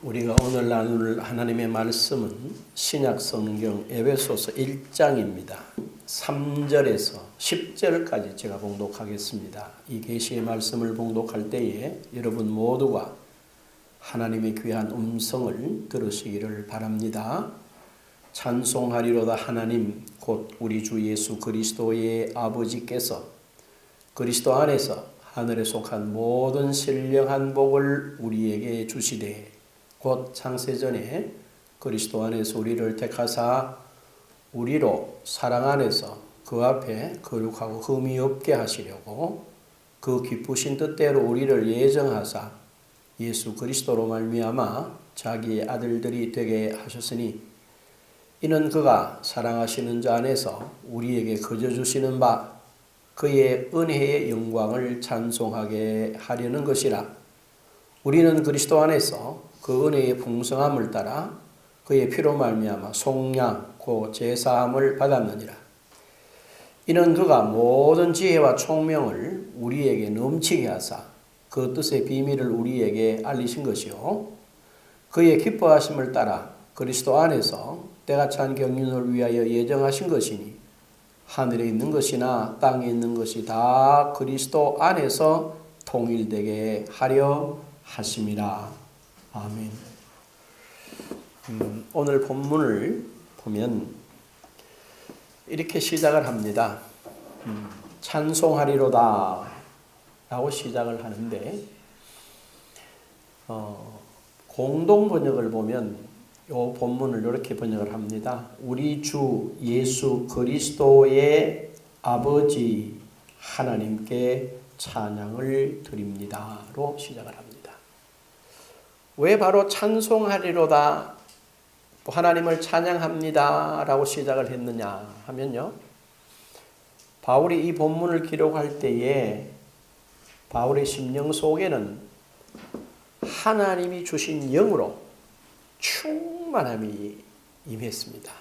우리가 오늘 나눌 하나님의 말씀은 신약 성경 에베소서 1장입니다. 3절에서 10절까지 제가 봉독하겠습니다. 이 계시의 말씀을 봉독할 때에 여러분 모두가 하나님의 귀한 음성을 들으시기를 바랍니다. 찬송하리로다 하나님 곧 우리 주 예수 그리스도의 아버지께서 그리스도 안에서 하늘에 속한 모든 신령한 복을 우리에게 주시되 곧 창세전에 그리스도 안에서 우리를 택하사 우리로 사랑 안에서 그 앞에 거룩하고 흠이 없게 하시려고 그 기쁘신 뜻대로 우리를 예정하사 예수 그리스도로 말미암아 자기의 아들들이 되게 하셨으니 이는 그가 사랑하시는 자 안에서 우리에게 거저 주시는 바 그의 은혜의 영광을 찬송하게 하려는 것이라. 우리는 그리스도 안에서 그 은혜의 풍성함을 따라 그의 피로 말미암아 속량 곧 제사함을 받았느니라. 이는 그가 모든 지혜와 총명을 우리에게 넘치게 하사 그 뜻의 비밀을 우리에게 알리신 것이요 그의 기뻐하심을 따라 그리스도 안에서 때가 찬 경륜을 위하여 예정하신 것이니 하늘에 있는 것이나 땅에 있는 것이 다 그리스도 안에서 통일되게 하려 하심이라. 아멘. 오늘 본문을 보면 이렇게 시작을 합니다. 찬송하리로다 라고 시작을 하는데 공동 번역을 보면 이 본문을 이렇게 번역을 합니다. 우리 주 예수 그리스도의 아버지 하나님께 찬양을 드립니다로 시작을 합니다. 왜 바로 찬송하리로다 하나님을 찬양합니다 라고 시작을 했느냐 하면요, 바울이 이 본문을 기록할 때에 바울의 심령 속에는 하나님이 주신 영으로 충만함이 임했습니다.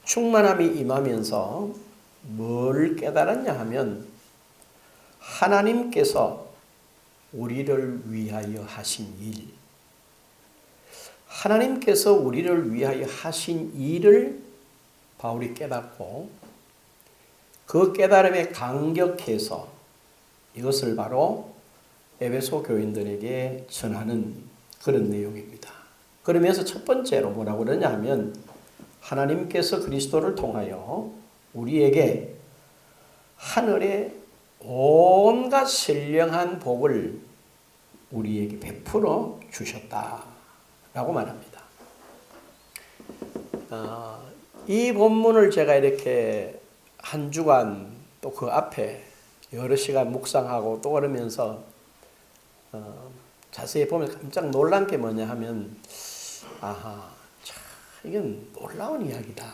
충만함이 임하면서 뭘 깨달았냐 하면 하나님께서 우리를 위하여 하신 일, 하나님께서 우리를 위하여 하신 일을 바울이 깨닫고 그 깨달음에 감격해서 이것을 바로 에베소 교인들에게 전하는 그런 내용입니다. 그러면서 첫 번째로 뭐라고 그러냐 하면 하나님께서 그리스도를 통하여 우리에게 하늘의 온갖 신령한 복을 우리에게 베풀어 주셨다라고 말합니다. 이 본문을 제가 이렇게 한 주간 또 그 앞에 여러 시간 묵상하고 또 그러면서 자세히 보면 깜짝 놀란 게 뭐냐 하면 아하, 참 이건 놀라운 이야기다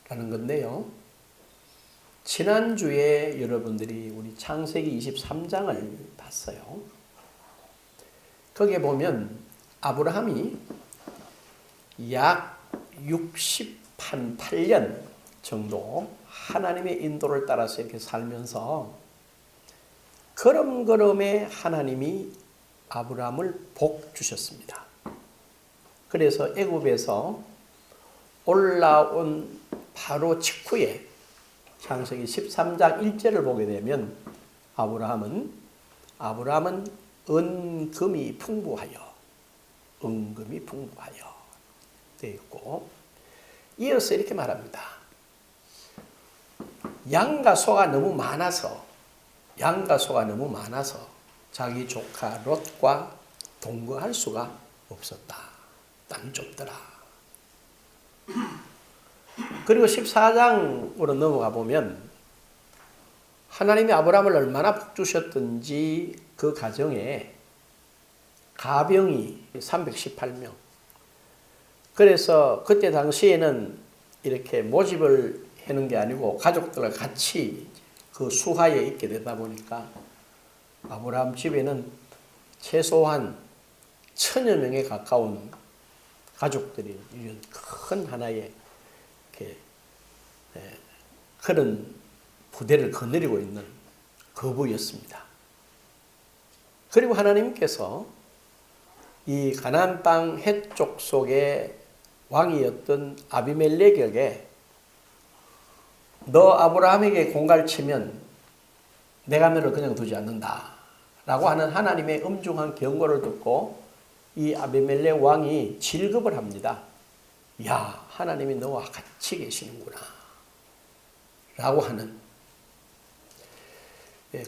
라는 건데요. 지난주에 여러분들이 우리 창세기 23장을 봤어요. 거기에 보면 아브라함이 약 68년 정도 하나님의 인도를 따라서 이렇게 살면서 걸음걸음에 하나님이 아브라함을 복 주셨습니다. 그래서 애굽에서 올라온 바로 직후에 창세기 13장 1절을 보게 되면 아브라함은 은금이 풍부하여 되어 있고 이어서 이렇게 말합니다. 양과 소가 너무 많아서 자기 조카 롯과 동거할 수가 없었다. 땅이 좁더라. 그리고 14장으로 넘어가 보면 하나님이 아브라함을 얼마나 복 주셨든지 그 가정에 가병이 318명. 그래서 그때 당시에는 이렇게 모집을 하는 게 아니고 가족들과 같이 그 수하에 있게 되다 보니까 아브라함 집에는 최소한 1000여 명에 가까운 가족들이 이런 큰 하나의 그런 부대를 거느리고 있는 거부였습니다. 그리고 하나님께서 이 가나안 땅 해쪽 속에 왕이었던 아비멜렉에게 너 아브라함에게 공갈 치면 내가 너를 그냥 두지 않는다 라고 하는 하나님의 엄중한 경고를 듣고 이 아비멜렉 왕이 질급을 합니다. 야, 하나님이 너와 같이 계시는구나 라고 하는.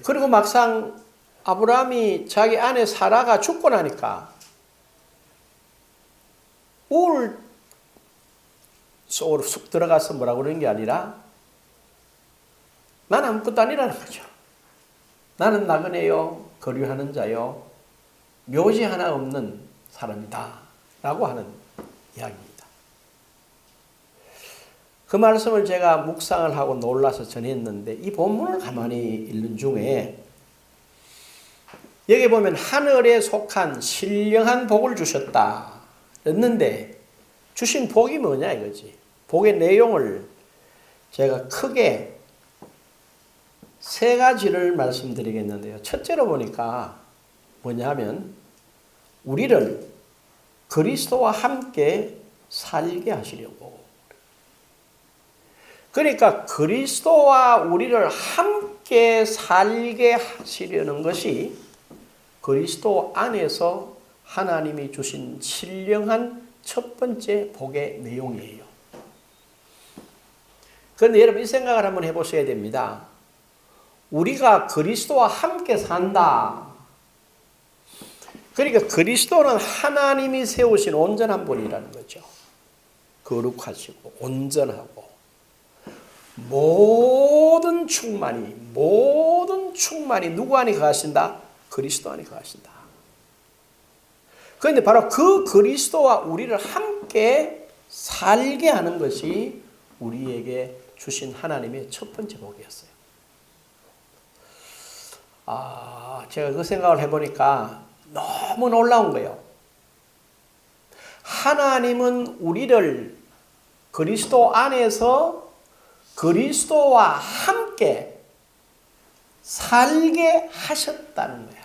그리고 막상 아브라함이 자기 아내 사라가 죽고 나니까 우울 속으로 쑥 들어가서 뭐라고 그러는 게 아니라 난 아무것도 아니라는 거죠. 나는 나그네요, 거류하는 자요, 묘지 하나 없는 사람이다 라고 하는 이야기입니다. 그 말씀을 제가 묵상을 하고 놀라서 전했는데 이 본문을 가만히 읽는 중에 여기 보면 하늘에 속한 신령한 복을 주셨다 했는데 주신 복이 뭐냐 이거지. 복의 내용을 제가 크게 세 가지를 말씀드리겠는데요. 첫째로 보니까 뭐냐 하면 우리를 그리스도와 함께 살게 하시려고. 그러니까 그리스도와 우리를 함께 살게 하시려는 것이 그리스도 안에서 하나님이 주신 신령한 첫 번째 복의 내용이에요. 그런데 여러분 이 생각을 한번 해보셔야 됩니다. 우리가 그리스도와 함께 산다. 그러니까 그리스도는 하나님이 세우신 온전한 분이라는 거죠. 거룩하시고 온전하고 모든 충만이 누구 안에 거하신다? 그리스도 안에 거하신다. 그런데 바로 그 그리스도와 우리를 함께 살게 하는 것이 우리에게 주신 하나님의 첫 번째 복이었어요. 제가 그 생각을 해보니까 너무 놀라운 거예요. 하나님은 우리를 그리스도 안에서 그리스도와 함께 살게 하셨다는 거야.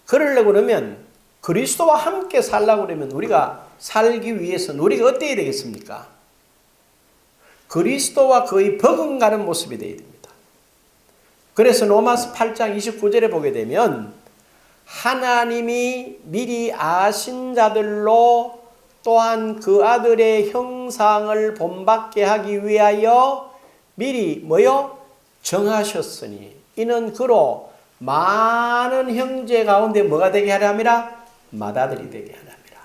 그러려고 그러면 그리스도와 함께 살려고 그러면 우리가 살기 위해서는 우리가 어때야 되겠습니까? 그리스도와 거의 버금가는 모습이 되어야 됩니다. 그래서 로마서 8장 29절에 보게 되면 하나님이 미리 아신 자들로 또한 그 아들의 형상을 본받게 하기 위하여 미리 정하셨으니 이는 그로 많은 형제 가운데 뭐가 되게 하려 함이라? 맏아들이 되게 하려 함이라.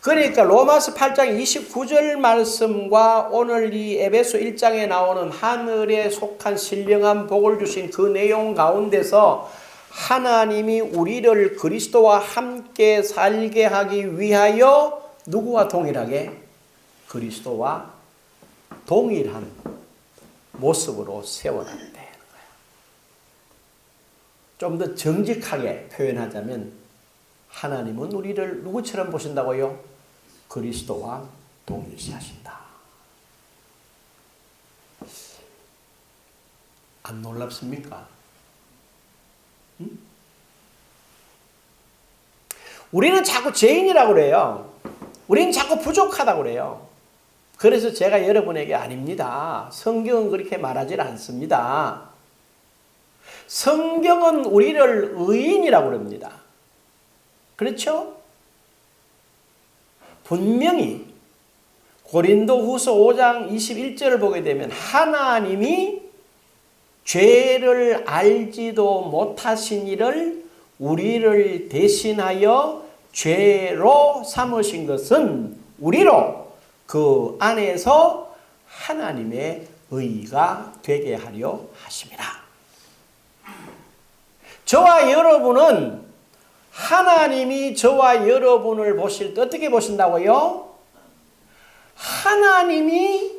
그러니까 로마서 8장 29절 말씀과 오늘 이 에베소 1장에 나오는 하늘에 속한 신령한 복을 주신 그 내용 가운데서 하나님이 우리를 그리스도와 함께 살게 하기 위하여 누구와 동일하게? 그리스도와 동일한 모습으로 세워놨다는 거예요. 좀 더 정직하게 표현하자면 하나님은 우리를 누구처럼 보신다고요? 그리스도와 동일시하신다. 안 놀랍습니까? 응? 우리는 자꾸 죄인이라고 그래요. 우리는 자꾸 부족하다고 그래요. 그래서 제가 여러분에게 아닙니다. 성경은 그렇게 말하지 않습니다. 성경은 우리를 의인이라고 합니다. 그렇죠? 분명히 고린도후서 5장 21절을 보게 되면 하나님이 죄를 알지도 못하신 이를 우리를 대신하여 죄로 삼으신 것은 우리로 그 안에서 하나님의 의가 되게 하려 하심이라. 저와 여러분은 하나님이 저와 여러분을 보실 때 어떻게 보신다고요? 하나님이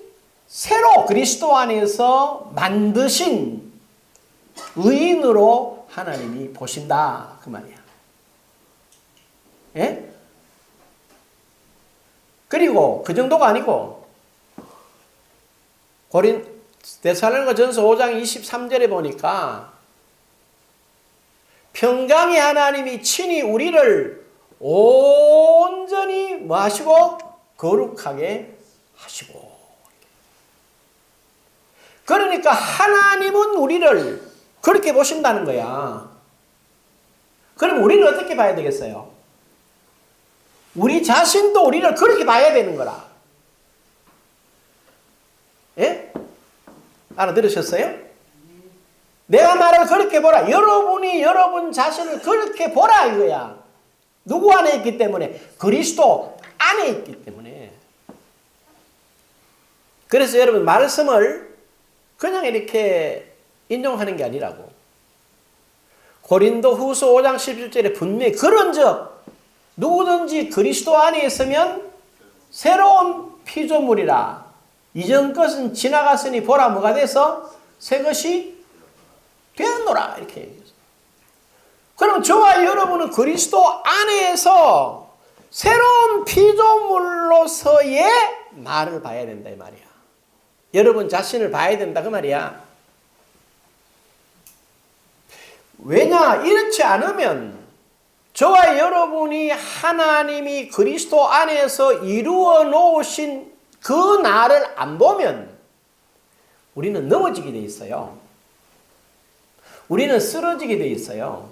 새로 그리스도 안에서 만드신 의인으로 하나님이 보신다 그 말이야. 예? 그리고 그 정도가 아니고 데살로니가전서 5장 23절에 보니까 평강의 하나님이 친히 우리를 온전히 뭐 하시고? 거룩하게 하시고. 그러니까 하나님은 우리를 그렇게 보신다는 거야. 그럼 우리는 어떻게 봐야 되겠어요? 우리 자신도 우리를 그렇게 봐야 되는 거라. 예? 알아들으셨어요? 내가 말을 그렇게 보라. 여러분이 여러분 자신을 그렇게 보라 이거야. 누구 안에 있기 때문에? 그리스도 안에 있기 때문에. 그래서 여러분 말씀을 그냥 이렇게 인용하는 게 아니라고. 고린도 후서 5장 11절에 분명히 그런즉 누구든지 그리스도 안에 있으면 새로운 피조물이라. 이전 것은 지나갔으니 보라 뭐가 돼서 새 것이 되었노라. 이렇게 얘기했어요. 그럼 저와 여러분은 그리스도 안에서 새로운 피조물로서의 나를 봐야 된다 이 말이야. 여러분 자신을 봐야 된다 그 말이야. 왜냐? 이렇지 않으면 저와 여러분이 하나님이 그리스도 안에서 이루어 놓으신 그 나를 안 보면 우리는 넘어지게 돼 있어요. 우리는 쓰러지게 돼 있어요.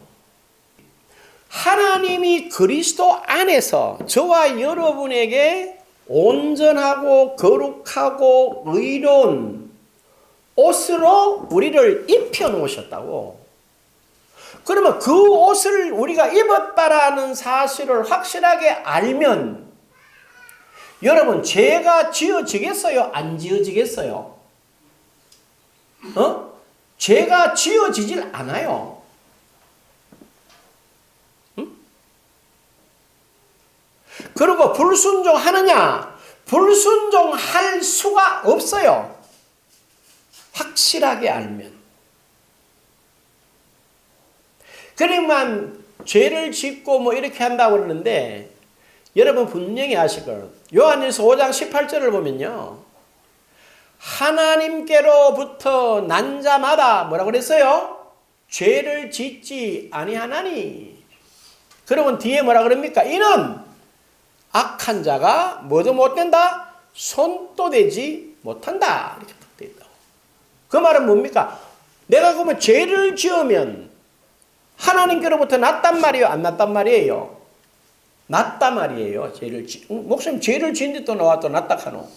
하나님이 그리스도 안에서 저와 여러분에게 온전하고 거룩하고 의로운 옷으로 우리를 입혀 놓으셨다고. 그러면 그 옷을 우리가 입었다라는 사실을 확실하게 알면 여러분 죄가 지어지겠어요? 안 지어지겠어요? 죄가 지어지질 않아요. 응? 그리고 불순종하느냐? 불순종할 수가 없어요. 확실하게 알면. 그러면 죄를 짓고 뭐 이렇게 한다고 그러는데 여러분 분명히 아실 거예요. 요한일서 5장 18절을 보면요. 하나님께로부터 난 자마다 뭐라고 그랬어요? 죄를 짓지 아니하나니. 그러면 뒤에 뭐라 그럽니까? 이는 악한 자가 뭐도 못된다? 손도 대지 못한다. 이렇게 되어 있다고. 그 말은 뭡니까? 내가 그러면 죄를 지으면 하나님께로부터 났단 말이에요? 안 났단 말이에요? 났단 말이에요. 목사님 죄를 짓는데 또 나와 또 났다 하노.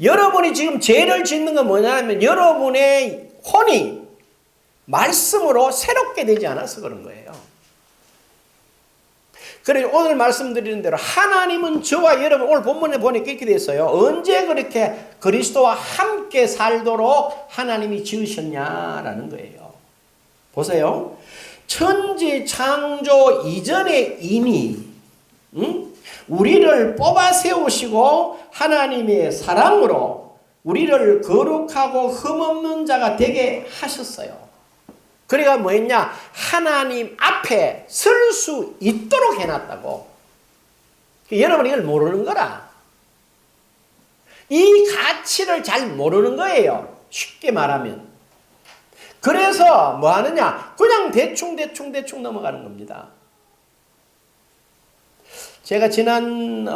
여러분이 지금 죄를 짓는 건 뭐냐면 여러분의 혼이 말씀으로 새롭게 되지 않아서 그런 거예요. 그래서 오늘 말씀드리는 대로 하나님은 저와 여러분 오늘 본문에 보니까 이렇게 됐어요. 언제 그렇게 그리스도와 함께 살도록 하나님이 지으셨냐라는 거예요. 보세요. 천지 창조 이전에 이미 우리를 뽑아 세우시고 하나님의 사랑으로 우리를 거룩하고 흠없는 자가 되게 하셨어요. 그러니까 뭐 했냐? 하나님 앞에 설 수 있도록 해놨다고. 여러분 이걸 모르는 거라. 이 가치를 잘 모르는 거예요. 쉽게 말하면. 그래서 뭐 하느냐? 그냥 대충 넘어가는 겁니다. 제가 지난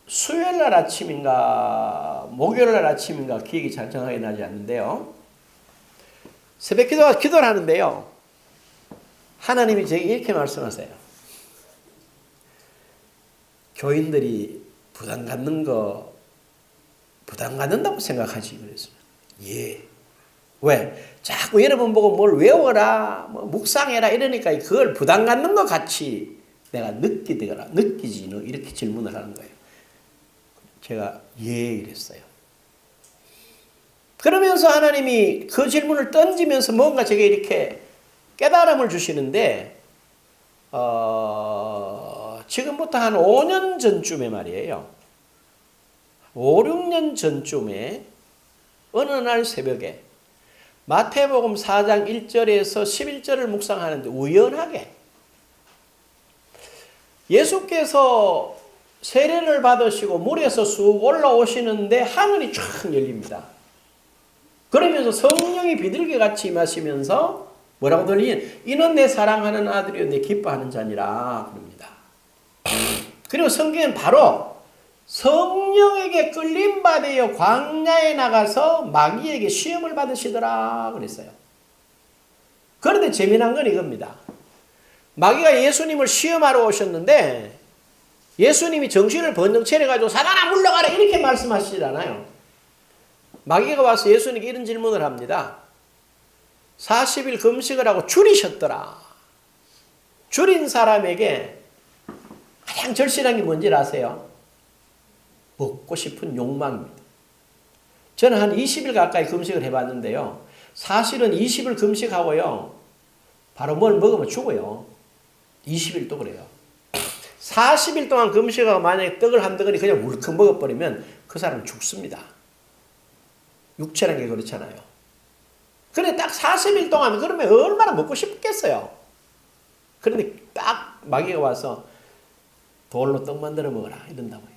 수요일날 아침인가 목요일날 아침인가 기억이 잘 정확하게 나지 않는데요. 새벽 기도를 하는데요. 하나님이 제게 이렇게 말씀하세요. 교인들이 부담 갖는다고 생각하지 그랬어요. 예. 왜? 자꾸 여러분 보고 뭘 외워라, 뭐 묵상해라 이러니까 그걸 부담 갖는 것 같이 내가 느끼지 너 이렇게 질문을 하는 거예요. 제가 예 이랬어요. 그러면서 하나님이 그 질문을 던지면서 뭔가 제게 이렇게 깨달음을 주시는데 지금부터 한 5년 전쯤에 말이에요. 5, 6년 전쯤에 어느 날 새벽에 마태복음 4장 1절에서 11절을 묵상하는데 우연하게 예수께서 세례를 받으시고 물에서 쑥 올라오시는데 하늘이 쫙 열립니다. 그러면서 성령이 비둘기같이 임하시면서 뭐라고 들리니? 이는 내 사랑하는 아들이요 내 기뻐하는 자니라 그럽니다. 그리고 성경은 바로 성령에게 끌림받아 광야에 나가서 마귀에게 시험을 받으시더라 그랬어요. 그런데 재미난 건 이겁니다. 마귀가 예수님을 시험하러 오셨는데 예수님이 정신을 번쩍 차려가지고 사단아 물러가라 이렇게 말씀하시잖아요. 마귀가 와서 예수님께 이런 질문을 합니다. 40일 금식을 하고 줄이셨더라. 줄인 사람에게 가장 절실한 게 뭔지 아세요? 먹고 싶은 욕망입니다. 저는 한 20일 가까이 금식을 해봤는데요. 사실은 20일 금식하고요. 바로 뭘 먹으면 죽어요. 20일도 그래요. 40일 동안 금식하고 만약에 떡을 한 덩어리 그냥 울컥 먹어버리면 그 사람은 죽습니다. 육체라는 게 그렇잖아요. 그런데 딱 40일 동안 그러면 얼마나 먹고 싶겠어요. 그런데 딱 마귀가 와서 돌로 떡 만들어 먹어라 이런다고요.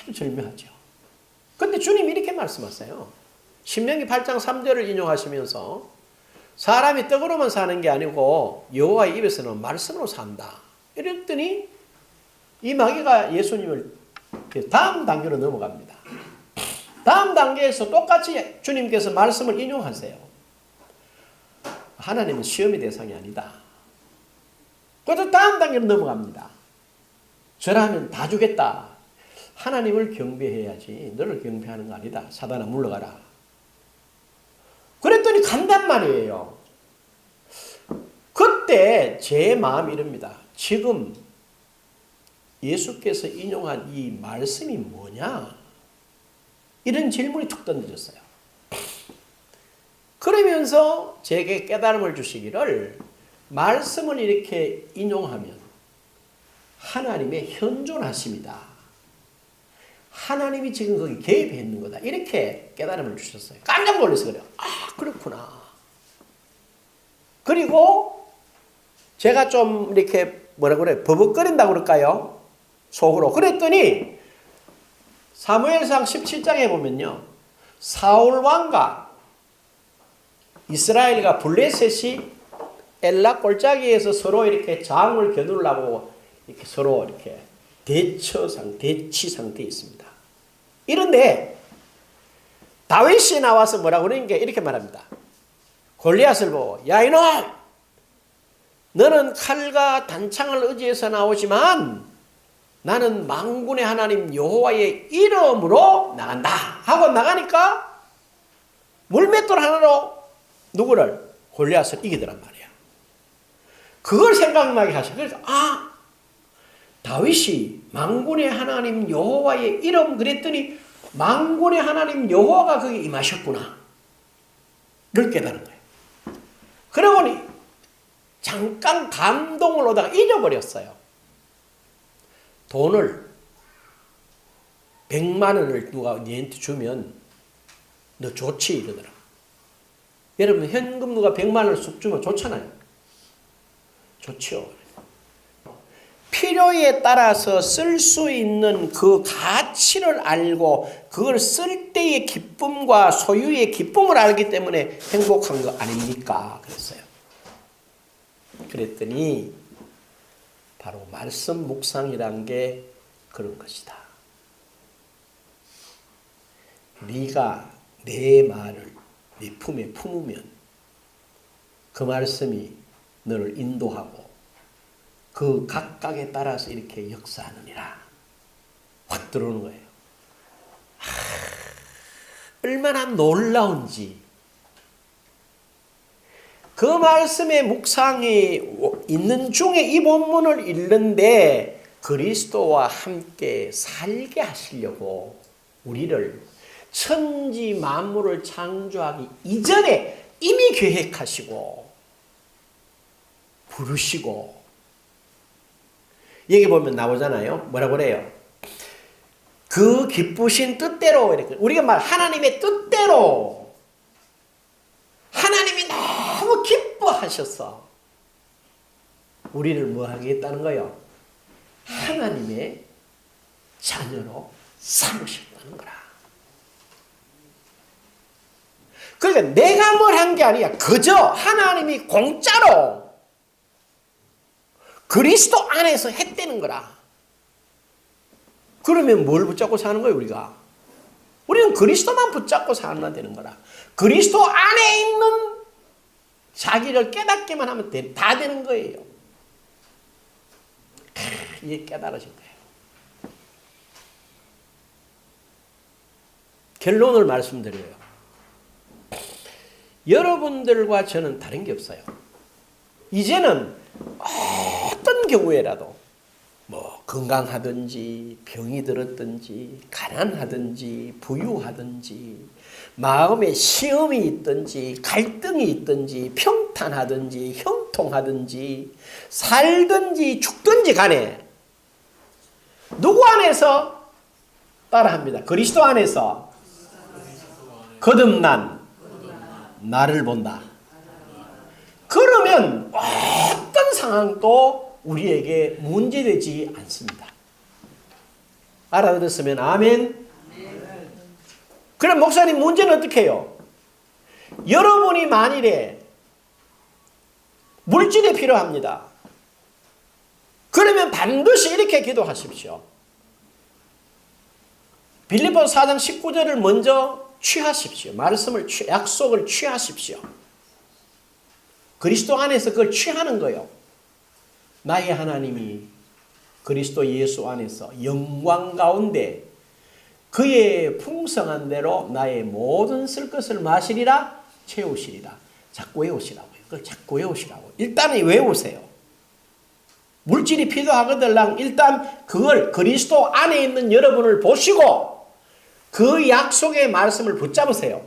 아주 절묘하죠. 근데 주님이 이렇게 말씀하세요. 신명기 8장 3절을 인용하시면서 사람이 떡으로만 사는 게 아니고 여호와의 입에서는 말씀으로 산다. 이랬더니 이 마귀가 예수님을 다음 단계로 넘어갑니다. 다음 단계에서 똑같이 주님께서 말씀을 인용하세요. 하나님은 시험의 대상이 아니다. 또 다음 단계로 넘어갑니다. 절하면 다 주겠다. 하나님을 경배해야지 너를 경배하는 거 아니다. 사단아 물러가라. 그랬더니 간단 말이에요. 그때 제 마음이 이럽니다. 지금 예수께서 인용한 이 말씀이 뭐냐? 이런 질문이 툭 던져졌어요. 그러면서 제게 깨달음을 주시기를 말씀을 이렇게 인용하면 하나님의 현존하심이다. 하나님이 지금 거기 개입해 있는 거다. 이렇게 깨달음을 주셨어요. 깜짝 놀라서 그래요. 아, 그렇구나. 그리고 제가 좀 이렇게 뭐라 그래? 버벅거린다고 그럴까요? 속으로. 그랬더니 사무엘상 17장에 보면요. 사울 왕과 이스라엘과 블레셋이 엘라 골짜기에서 서로 이렇게 장을 겨누려고 이렇게 서로 이렇게 대치 상태에 있습니다. 이런데 다윗이 나와서 뭐라고 그러는 게 이렇게 말합니다. 골리앗을 보고 야 이놈 너는 칼과 단창을 의지해서 나오지만 나는 만군의 하나님 여호와의 이름으로 나간다 하고 나가니까 물맷돌 하나로 누구를? 골리앗을 이기더란 말이야. 그걸 생각나게 하셔. 그래서 다윗이 만군의 하나님 여호와의 이름 그랬더니 만군의 하나님 여호와가 거기 임하셨구나. 를 깨달은 거예요. 그러고니 잠깐 감동을 오다가 잊어버렸어요. 돈을 100만 원을 누가 니한테 주면 너 좋지 이러더라. 여러분 현금 누가 100만 원을 쑥 주면 좋잖아요. 좋죠. 필요에 따라서 쓸 수 있는 그 가치를 알고 그걸 쓸 때의 기쁨과 소유의 기쁨을 알기 때문에 행복한 거 아닙니까? 그랬어요. 그랬더니 바로 말씀 묵상이란 게 그런 것이다. 네가 내 말을 네 품에 품으면 그 말씀이 너를 인도하고 그 각각에 따라서 이렇게 역사하느니라. 확 들어오는 거예요. 얼마나 놀라운지. 그 말씀의 묵상이 있는 중에 이 본문을 읽는데 그리스도와 함께 살게 하시려고 우리를 천지 만물을 창조하기 이전에 이미 계획하시고 부르시고 여기 보면 나오잖아요. 뭐라고 그래요? 그 기쁘신 뜻대로 이렇게 우리가 말 하나님의 뜻대로 하나님이 너무 기뻐하셔서 우리를 뭐 하겠다는 거예요? 하나님의 자녀로 삼으셨다는 거라. 그러니까 내가 뭘 한 게 아니야. 그저 하나님이 공짜로 그리스도 안에서 했다는 거라. 그러면 뭘 붙잡고 사는 거예요, 우리가? 우리는 그리스도만 붙잡고 살아야 되는 거라. 그리스도 안에 있는 자기를 깨닫기만 하면 다 되는 거예요. 이게 깨달으신 거예요. 결론을 말씀드려요. 여러분들과 저는 다른 게 없어요. 이제는 어떤 경우에라도 뭐 건강하든지 병이 들었든지 가난하든지 부유하든지 마음에 시험이 있든지 갈등이 있든지 평탄하든지 형통하든지 살든지 죽든지 간에 누구 안에서 따라합니다. 그리스도 안에서 거듭난 나를 본다. 그러면 어떤 상황도 우리에게 문제되지 않습니다. 알아들었으면 아멘. 그럼 목사님 문제는 어떻게 해요? 여러분이 만일에 물질이 필요합니다. 그러면 반드시 이렇게 기도하십시오. 빌립보서 4장 19절을 먼저 취하십시오. 말씀을 약속을 취하십시오. 그리스도 안에서 그걸 취하는 거예요. 나의 하나님이 그리스도 예수 안에서 영광 가운데 그의 풍성한 대로 나의 모든 쓸 것을 마시리라 채우시리라. 자꾸 외우시라고요. 그걸 자꾸 외우시라고. 일단은 외우세요. 물질이 필요하거든 일단 그걸 그리스도 안에 있는 여러분을 보시고 그 약속의 말씀을 붙잡으세요.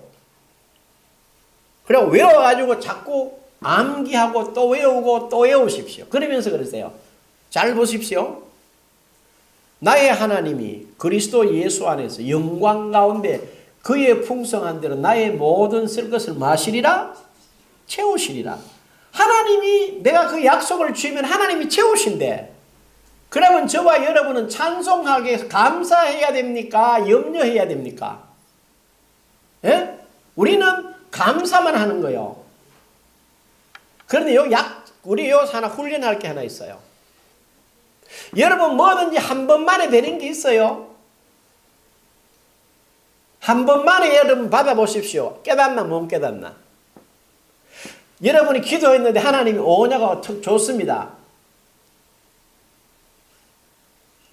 그리고 외워가지고 자꾸 암기하고 또 외우고 또 외우십시오. 그러면서 그러세요. 잘 보십시오. 나의 하나님이 그리스도 예수 안에서 영광 가운데 그의 풍성한 대로 나의 모든 쓸 것을 마시리라 채우시리라. 하나님이 내가 그 약속을 주면 하나님이 채우신대. 그러면 저와 여러분은 찬송하게 감사해야 됩니까? 염려해야 됩니까? 예? 우리는 감사만 하는 거예요. 그런데 우리 하나 훈련할 게 하나 있어요. 여러분 뭐든지 한 번만에 되는 게 있어요. 한 번만에 여러분 받아보십시오. 깨닫나 못 깨닫나. 여러분이 기도했는데 하나님이 오냐고 좋습니다.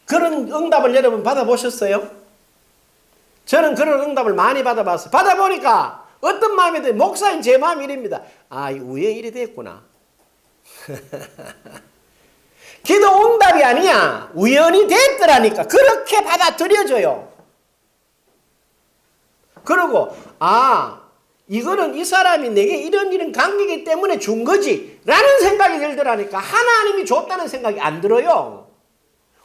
그런 응답을 여러분 받아보셨어요? 저는 그런 응답을 많이 받아봤어요. 받아보니까 어떤 마음이 들어요? 목사님 제 마음이 이랍니다. 아, 왜 이래 됐구나. 기도 응답이 아니야. 우연히 됐더라니까. 그렇게 받아들여져요. 그리고 이거는 이 사람이 내게 이런 관계이기 때문에 준 거지 라는 생각이 들더라니까. 하나님이 줬다는 생각이 안 들어요.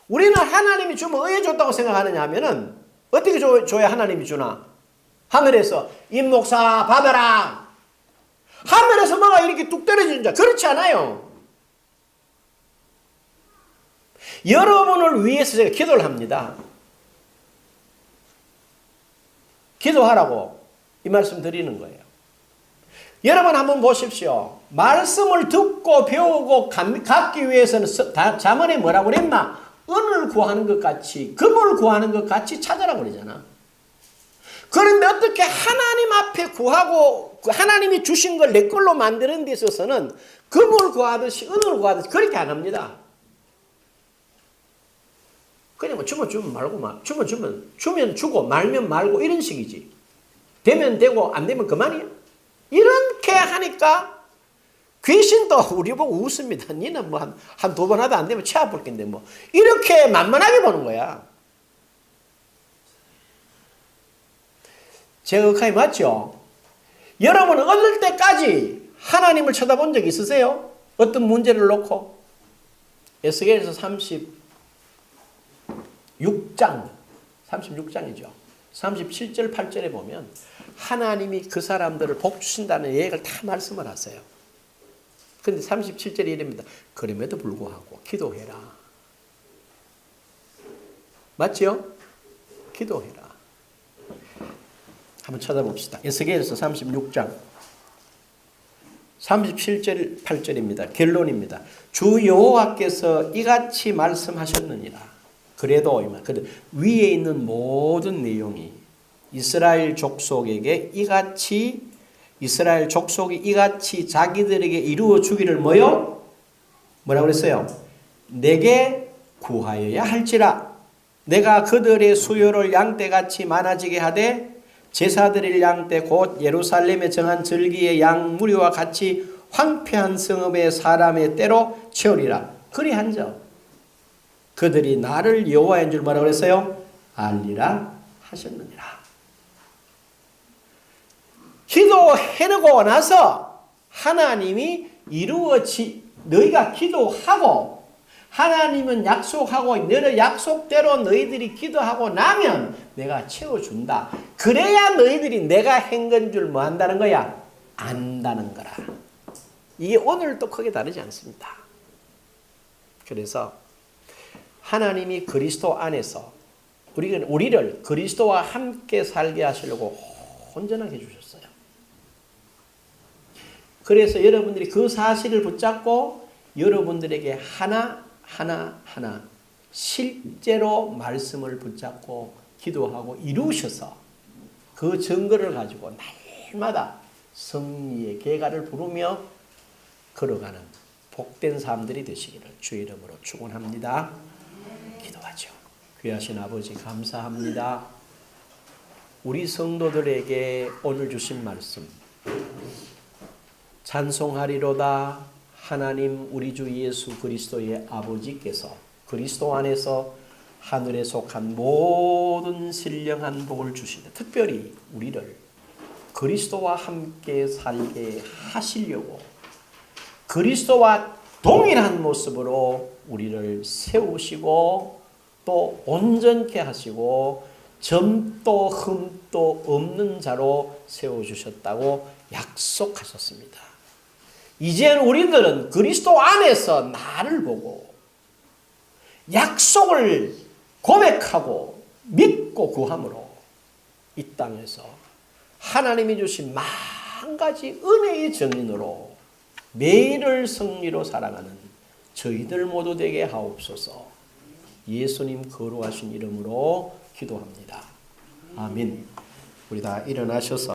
우리는 하나님이 주면 왜 줬다고 생각하느냐 하면은 어떻게 줘야 하나님이 주나? 하늘에서 임 목사 받아라. 하늘에서 뭐가 이렇게 뚝 떨어지는 줄. 그렇지 않아요. 여러분을 위해서 제가 기도를 합니다. 기도하라고 이 말씀 드리는 거예요. 여러분 한번 보십시오. 말씀을 듣고 배우고 갖기 위해서는 잠언에 뭐라고 그랬나? 은을 구하는 것 같이 금을 구하는 것 같이 찾으라고 그러잖아. 그런데 어떻게 하나님 앞에 구하고 하나님이 주신 걸 내 걸로 만드는 데 있어서는 금을 구하듯이 은을 구하듯이 그렇게 안 합니다. 그냥 뭐 주면 말고 주면 주고 말면 말고 이런 식이지. 되면 되고 안 되면 그만이야. 이렇게 하니까 귀신도 우리 보고 웃습니다. 니는 뭐 한 두 번 하다 안 되면 체아 볼 건데 뭐 이렇게 만만하게 보는 거야. 제 억하이 맞죠? 여러분은 어릴 때까지 하나님을 쳐다본 적 있으세요? 어떤 문제를 놓고? 에스겔서 36장이죠. 37절 8절에 보면 하나님이 그 사람들을 복 주신다는 얘기를 다 말씀을 하세요. 근데 37절이 이랍니다. 그럼에도 불구하고 기도해라. 맞죠? 기도해라. 한번 찾아봅시다. 에스겔서 36장 37절 8절입니다. 결론입니다. 주 여호와께서 이같이 말씀하셨느니라. 그래도 위에 있는 모든 내용이 이스라엘 족속이 이같이 자기들에게 이루어 주기를 뭐라고 그랬어요? 내게 구하여야 할지라. 내가 그들의 수요를 양떼같이 많아지게 하되 제사드릴 양떼 곧 예루살렘에 정한 절기의 양 무리와 같이 황폐한 성읍의 사람의 때로 채우리라. 그리한즉 그들이 나를 여호와인 줄 뭐라고 그랬어요? 알리라 하셨느니라. 기도해놓고 나서 하나님이 너희가 기도하고 하나님은 약속하고 너희 약속대로 너희들이 기도하고 나면 내가 채워준다. 그래야 너희들이 내가 한 건 줄 뭐 한다는 거야? 안다는 거라. 이게 오늘도 크게 다르지 않습니다. 그래서 하나님이 그리스도 안에서 우리를 그리스도와 함께 살게 하시려고 온전하게 해주셨어요. 그래서 여러분들이 그 사실을 붙잡고 여러분들에게 하나 실제로 말씀을 붙잡고 기도하고 이루셔서 그 증거를 가지고 날마다 승리의 계가를 부르며 걸어가는 복된 사람들이 되시기를 주의 이름으로 축원합니다. 기도하죠. 귀하신 아버지 감사합니다. 우리 성도들에게 오늘 주신 말씀 찬송하리로다. 하나님 우리 주 예수 그리스도의 아버지께서 그리스도 안에서 하늘에 속한 모든 신령한 복을 주시되 특별히 우리를 그리스도와 함께 살게 하시려고 그리스도와 동일한 모습으로 우리를 세우시고 또 온전케 하시고 점도 흠도 없는 자로 세워주셨다고 약속하셨습니다. 이제는 우리들은 그리스도 안에서 나를 보고 약속을 고백하고 믿고 구함으로 이 땅에서 하나님이 주신 만 가지 은혜의 증인으로 매일을 승리로 살아가는 저희들 모두 되게 하옵소서. 예수님 거룩하신 이름으로 기도합니다. 아멘. 우리 다 일어나셔서